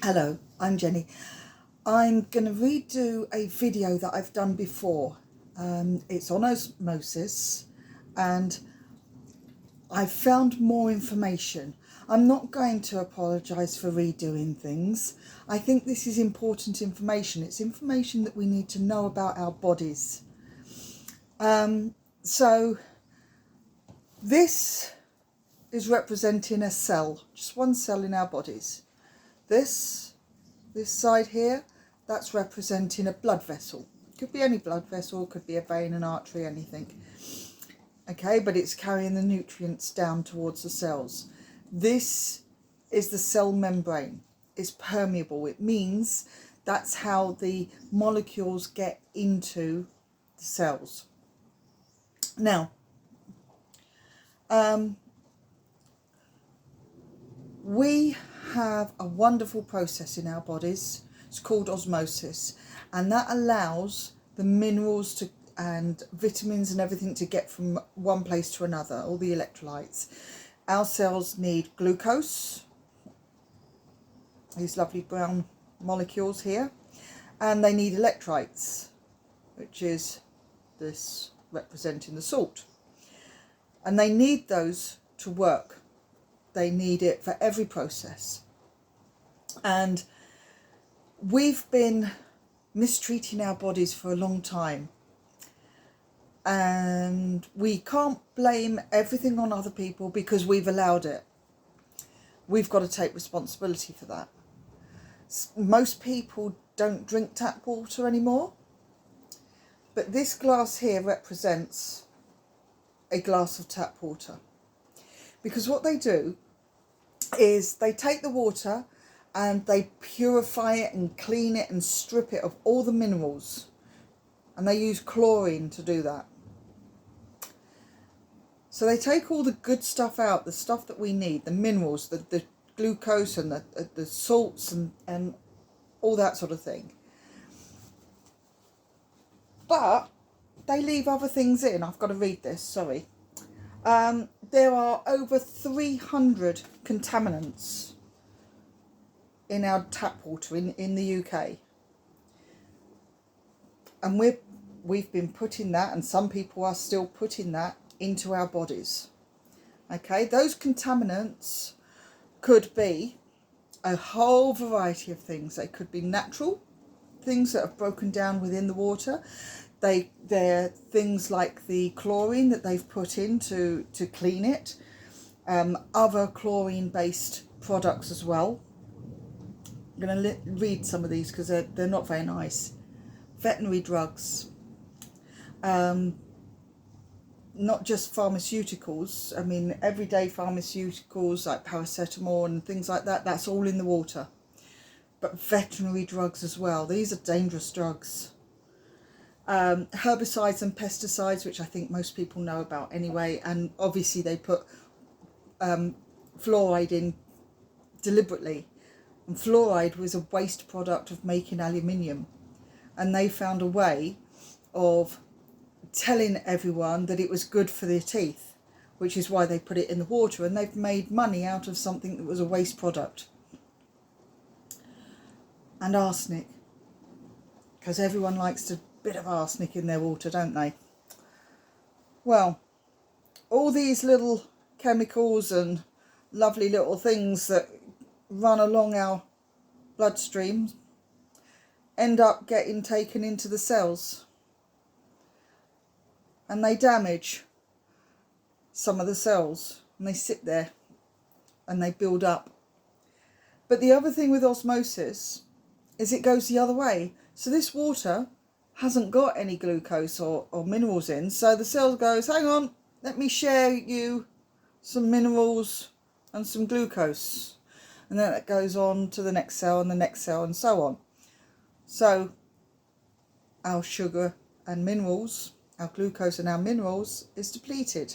Hello, I'm Jenny. I'm going to redo a video that I've done before. It's on osmosis and I've found more information. I'm not going to apologise for redoing things. I think this is important information. It's information that we need to know about our bodies. So this is representing a cell, just one cell in our bodies. This side here, that's representing a blood vessel. Could be any blood vessel, could be a vein, an artery, anything. Okay, but it's carrying the nutrients down towards the cells. This is the cell membrane. It's permeable. It means that's how the molecules get into the cells. Now, we have a wonderful process in our bodies. It's called osmosis, and that allows the minerals to and vitamins and everything to get from one place to another, all the electrolytes. Our cells need glucose, these lovely brown molecules here, and they need electrolytes, which is this representing the salt, and they need those to work. They need it for every process. And we've been mistreating our bodies for a long time. And we can't blame everything on other people because we've allowed it. We've got to take responsibility for that. Most people don't drink tap water anymore. But this glass here represents a glass of tap water. Because what they do is they take the water and they purify it and clean it and strip it of all the minerals. And they use chlorine to do that. So they take all the good stuff out, the stuff that we need, the minerals, the glucose and the salts and all that sort of thing. But they leave other things in. I've got to read this, sorry. There are over 300 contaminants in our tap water in the UK. And we've been putting that, and some people are still putting that into our bodies. Okay, those contaminants could be a whole variety of things. They could be natural things that have broken down within the water. They're things like the chlorine that they've put in to clean it. Other chlorine-based products as well. I'm going to read some of these because they're not very nice. Veterinary drugs. Not just pharmaceuticals. I mean, everyday pharmaceuticals like paracetamol and things like that, that's all in the water. But veterinary drugs as well. These are dangerous drugs. Herbicides and pesticides, which I think most people know about anyway, and obviously they put fluoride in deliberately, and fluoride was a waste product of making aluminium, and they found a way of telling everyone that it was good for their teeth, which is why they put it in the water, and they've made money out of something that was a waste product. And arsenic, because everyone likes a bit of arsenic in their water, don't they? Well, all these little chemicals and lovely little things that run along our bloodstream end up getting taken into the cells, and they damage some of the cells, and they sit there and they build up. But the other thing with osmosis is it goes the other way. So this water hasn't got any glucose or minerals in, so the cell goes, hang on, let me share you some minerals and some glucose, and then it goes on to the next cell and the next cell and so on. So our sugar and minerals, our glucose and our minerals is depleted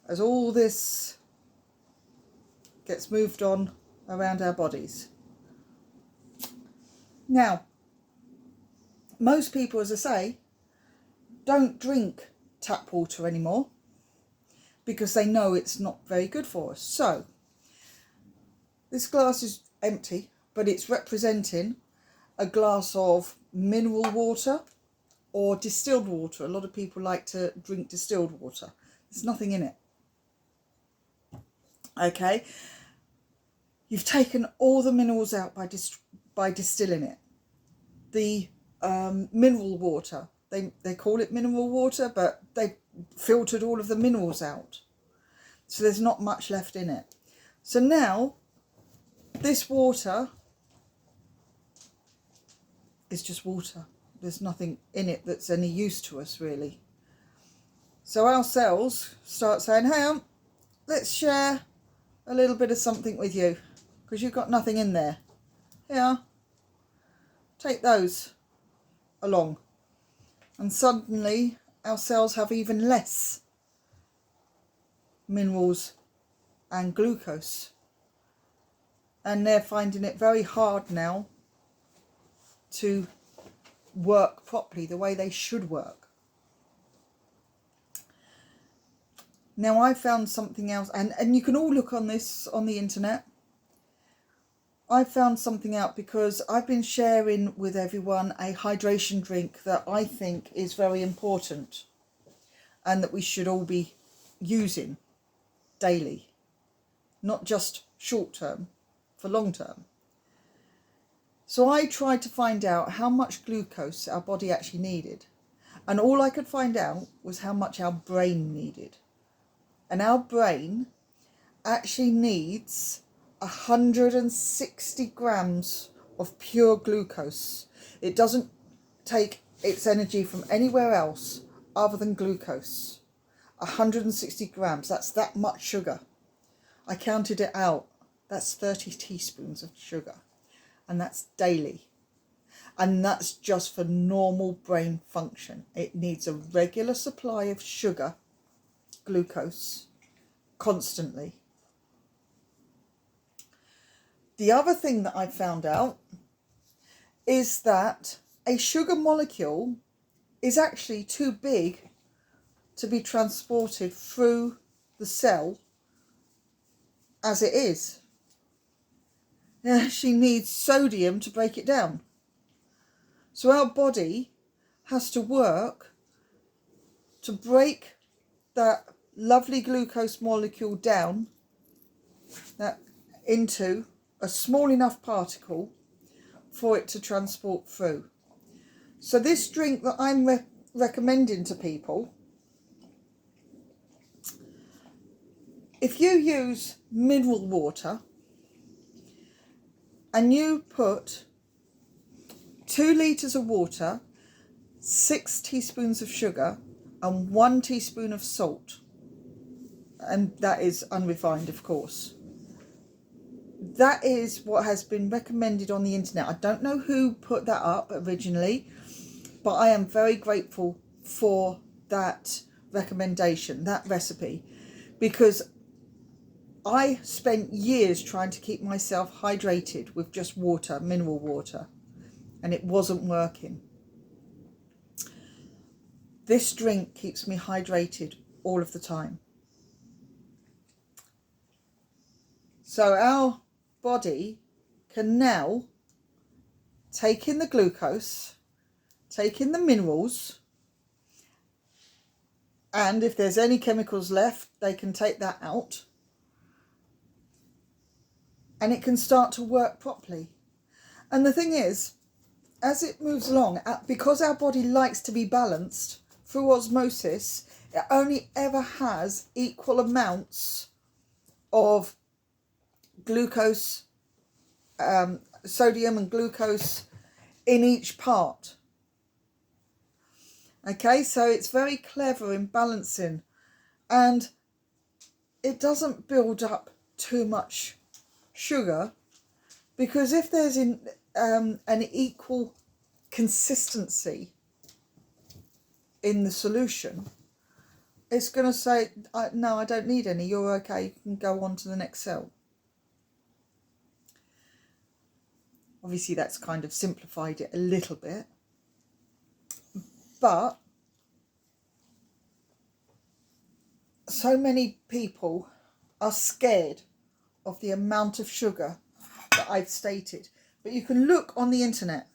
as all this gets moved on around our bodies. Now, most people, as I say, don't drink tap water anymore because they know it's not very good for us. So this glass is empty but it's representing a glass of mineral water or distilled water. A lot of people like to drink distilled water. There's nothing in it. Okay, you've taken all the minerals out by distilling it. The mineral water, they call it mineral water, but they filtered all of the minerals out. So there's not much left in it. So now this water is just water. There's nothing in it that's any use to us, really. So our cells start saying, hey, let's share a little bit of something with you, because you've got nothing in there. Here, take those along. And suddenly our cells have even less minerals and glucose. And they're finding it very hard now to work properly the way they should work. Now I found something else, and you can all look on this on the internet. I found something out because I've been sharing with everyone a hydration drink that I think is very important and that we should all be using daily, not just short term, for long term. So I tried to find out how much glucose our body actually needed, and all I could find out was how much our brain needed. And our brain actually needs 160 grams of pure glucose. It doesn't take its energy from anywhere else other than glucose. 160 grams, that's that much sugar. I counted it out. That's 30 teaspoons of sugar. And that's daily. And that's just for normal brain function. It needs a regular supply of sugar, glucose, constantly. The other thing that I found out is that a sugar molecule is actually too big to be transported through the cell as it is. She needs sodium to break it down. So our body has to work to break that lovely glucose molecule down into a small enough particle for it to transport through. So this drink that I'm recommending to people, if you use mineral water and you put 2 litres of water, 6 teaspoons of sugar and 1 teaspoon of salt, and that is unrefined, of course. That is what has been recommended on the internet. I don't know who put that up originally, but I am very grateful for that recommendation, that recipe, because I spent years trying to keep myself hydrated with just water, mineral water, and it wasn't working. This drink keeps me hydrated all of the time. So our body can now take in the glucose, take in the minerals, and if there's any chemicals left, they can take that out. And it can start to work properly. And the thing is, as it moves along, because our body likes to be balanced through osmosis, it only ever has equal amounts of glucose, sodium and glucose in each part. Okay, so it's very clever in balancing, and it doesn't build up too much sugar, because if there's an equal consistency in the solution, it's going to say, no, I don't need any, you're okay, you can go on to the next cell. Obviously that's kind of simplified it a little bit, but so many people are scared of the amount of sugar that I've stated. but you can look on the internet.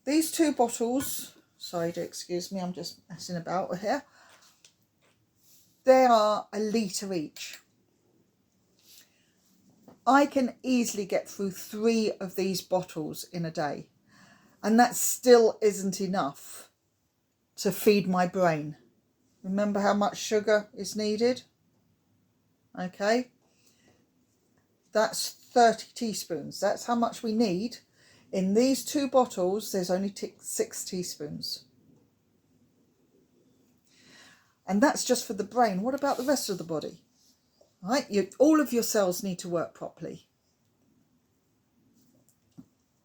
These 2 bottles, sorry, do excuse me, I'm just messing about here. They are a litre each. I can easily get through 3 of these bottles in a day, and that still isn't enough to feed my brain. Remember how much sugar is needed? Okay, that's 30 teaspoons. That's how much we need. In these 2 bottles, there's only 6 teaspoons. And that's just for the brain. What about the rest of the body? Right? All of your cells need to work properly.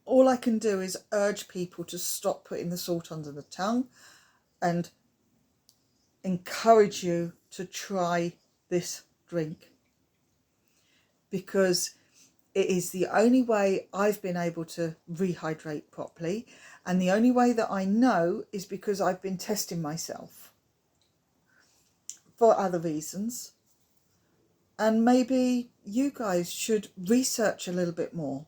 All I can do is urge people to stop putting the salt under the tongue and encourage you to try this drink, because it is the only way I've been able to rehydrate properly, and the only way that I know is because I've been testing myself for other reasons. And maybe you guys should research a little bit more.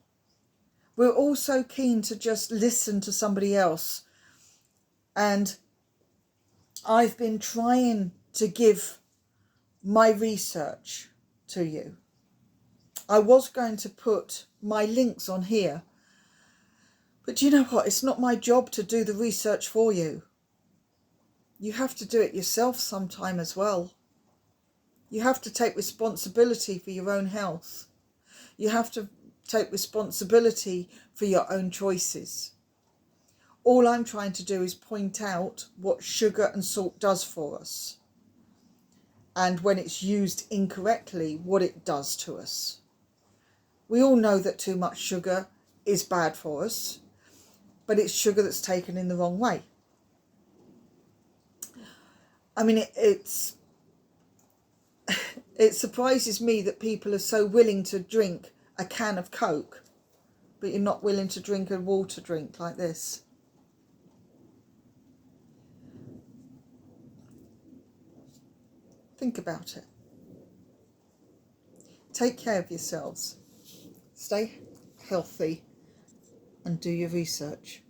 We're all so keen to just listen to somebody else, and I've been trying to give my research to you. I was going to put my links on here, but you know what? It's not my job to do the research for you. You have to do it yourself sometime as well. You have to take responsibility for your own health. You have to take responsibility for your own choices. All I'm trying to do is point out what sugar and salt does for us, and when it's used incorrectly, what it does to us. We all know that too much sugar is bad for us, but it's sugar that's taken in the wrong way. I mean, it surprises me that people are so willing to drink a can of Coke, but you're not willing to drink a water drink like this. Think about it. Take care of yourselves. Stay healthy and do your research.